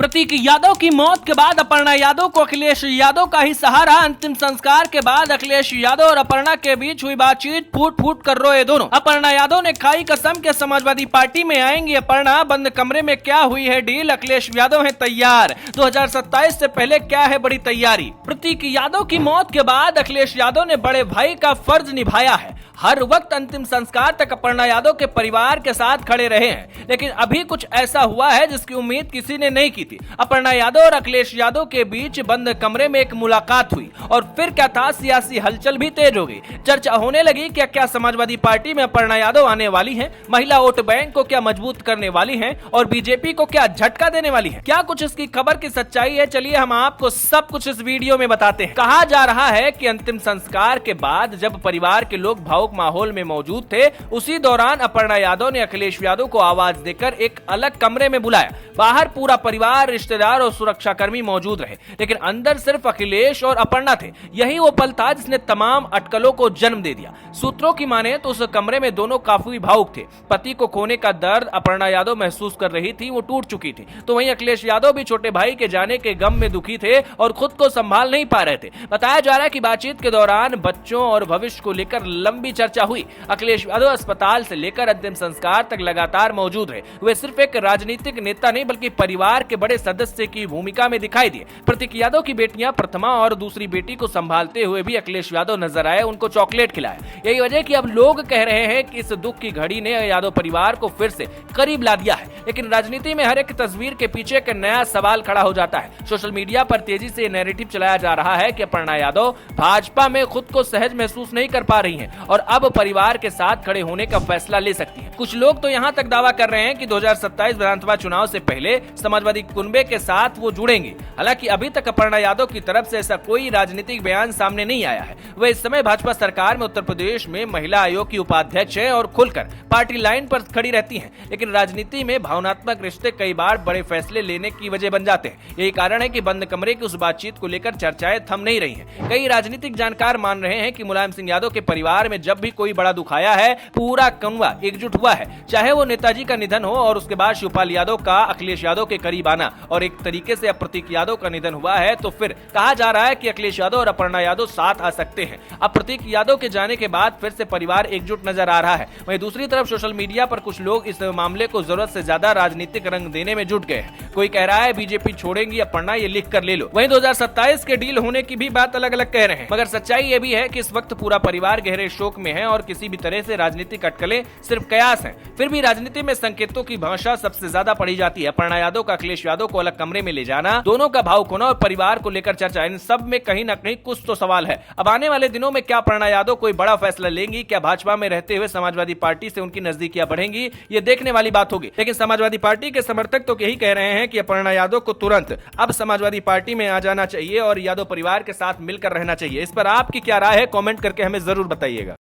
प्रतीक यादव की मौत के बाद अपर्णा यादव को अखिलेश यादव का ही सहारा। अंतिम संस्कार के बाद अखिलेश यादव और अपर्णा के बीच हुई बातचीत, फूट फूट कर रोए दोनों। अपर्णा यादव ने खाई कसम के समाजवादी पार्टी में आएंगी अपर्णा, बंद कमरे में क्या हुई है डील, अखिलेश यादव है तैयार, 2027 से पहले क्या है बड़ी तैयारी। प्रतीक यादव की मौत के बाद अखिलेश यादव ने बड़े भाई का फर्ज निभाया है। हर वक्त अंतिम संस्कार तक अपर्णा यादव के परिवार के साथ खड़े रहे हैं, लेकिन अभी कुछ ऐसा हुआ है जिसकी उम्मीद किसी ने नहीं की थी। अपर्णा यादव और अखिलेश यादव के बीच बंद कमरे में एक मुलाकात हुई और फिर क्या था, सियासी हलचल भी तेज हो गई। चर्चा होने लगी कि क्या समाजवादी पार्टी में अपर्णा यादव आने वाली हैं, महिला वोट बैंक को क्या मजबूत करने वाली हैं और बीजेपी को क्या झटका देने वाली हैं। क्या कुछ इसकी खबर की सच्चाई है, चलिए हम आपको सब कुछ इस वीडियो में बताते हैं। कहा जा रहा है कि अंतिम संस्कार के बाद जब परिवार के लोग भावुक माहौल में मौजूद थे, उसी दौरान अपर्णा यादव ने अखिलेश यादव को आवाज देकर एक अलग कमरे में बुलाया। बाहर पूरा परिवार, रिश्तेदार और सुरक्षाकर्मी मौजूद रहे, लेकिन अंदर सिर्फ अखिलेश और अपर्णा थे। यही वो पल था जिसने तमाम अटकलों को जन्म दे दिया। सूत्रों की माने तो उस कमरे में दोनों काफी भावुक थे। पति को खोने का दर्द अपर्णा यादव महसूस कर रही थी, वो टूट चुकी थी। तो वहीं अखिलेश यादव भी छोटे भाई के जाने के गम में दुखी थे और खुद को संभाल नहीं पा रहे थे। बताया जा रहा है कि बातचीत के दौरान बच्चों और भविष्य को लेकर लंबी चर्चा हुई। अखिलेश यादव अस्पताल से लेकर अंतिम संस्कार तक लगातार मौजूद रहे। वे सिर्फ एक राजनीतिक नेता नहीं बल्कि परिवार के बड़े सदस्य की भूमिका में दिखाई दिए। प्रतीक यादव की बेटियां प्रथमा और दूसरी बेटी को संभालते हुए भी अखिलेश यादव नजर आए, उनको चॉकलेट खिलाए। यही वजह कि अब लोग कह रहे हैं कि इस दुख की घड़ी ने यादव परिवार को फिर से करीब ला दिया है। लेकिन राजनीति में हर एक तस्वीर के पीछे एक नया सवाल खड़ा हो जाता है। सोशल मीडिया पर तेजी से नैरेटिव चलाया जा रहा है कि अपर्णा यादव भाजपा में खुद को सहज महसूस नहीं कर पा रही हैं और अब परिवार के साथ खड़े होने का फैसला ले सकती हैं। कुछ लोग तो यहां तक दावा कर रहे हैं कि 2027 विधानसभा चुनाव से पहले समाजवादी कुनबे के साथ वो जुड़ेंगे। हालांकि अभी तक अपर्णा यादव की तरफ से ऐसा कोई राजनीतिक बयान सामने नहीं आया है। वह इस समय भाजपा सरकार में उत्तर प्रदेश में महिला आयोग की उपाध्यक्ष है और खुलकर पार्टी लाइन पर खड़ी रहती हैं। लेकिन राजनीति में भावनात्मक रिश्ते कई बार बड़े फैसले लेने की वजह बन जाते हैं। यही कारण है कि बंद कमरे की उस बातचीत को लेकर चर्चाएं थम नहीं रही हैं। कई राजनीतिक जानकार मान रहे हैं कि मुलायम सिंह यादव के परिवार में जब भी कोई बड़ा दुख आया है, पूरा कुनबा एकजुट हुआ है। चाहे वो नेताजी का निधन हो और उसके बाद शिवपाल यादव का अखिलेश यादव के करीब आना, और एक तरीके से अब प्रतीक यादव का निधन हुआ है, तो फिर कहा जा रहा है कि अखिलेश यादव और अपर्णा यादव साथ आ सकते हैं। अब प्रतीक यादव के जाने के बाद फिर से परिवार एकजुट नजर आ रहा है। वहीं दूसरी तरफ सोशल मीडिया पर कुछ लोग इस मामले को जरूरत से ज्यादा राजनीतिक रंग देने में जुट गए हैं। कोई कह रहा है बीजेपी छोड़ेंगी अपर्णा, ये लिख कर ले लो। वहीं 2027 के डील होने की भी बात अलग अलग कह रहे हैं, मगर सच्चाई ये भी है कि इस वक्त पूरा परिवार गहरे शोक में है और किसी भी तरह से राजनीतिक अटकलें सिर्फ कयास हैं। फिर भी राजनीति में संकेतों की भाषा सबसे ज्यादा पढ़ी जाती है। अपर्णा यादव का अखिलेश यादव को अलग कमरे में ले जाना, दोनों का भावुक होना और परिवार को लेकर चर्चा, इन सब में कहीं ना कहीं कुछ तो सवाल है। अब आने वाले दिनों में क्या अपर्णा यादव कोई बड़ा फैसला लेंगी? क्या भाजपा में रहते हुए समाजवादी पार्टी से उनकी नजदीकियां बढ़ेंगी? ये देखने वाली बात होगी। लेकिन समाजवादी पार्टी के समर्थक तो यही कह रहे हैं कि अपर्णा यादव को तुरंत अब समाजवादी पार्टी में आ जाना चाहिए और यादव परिवार के साथ मिलकर रहना चाहिए। इस पर आपकी क्या राय है? कमेंट करके हमें जरूर बताइएगा।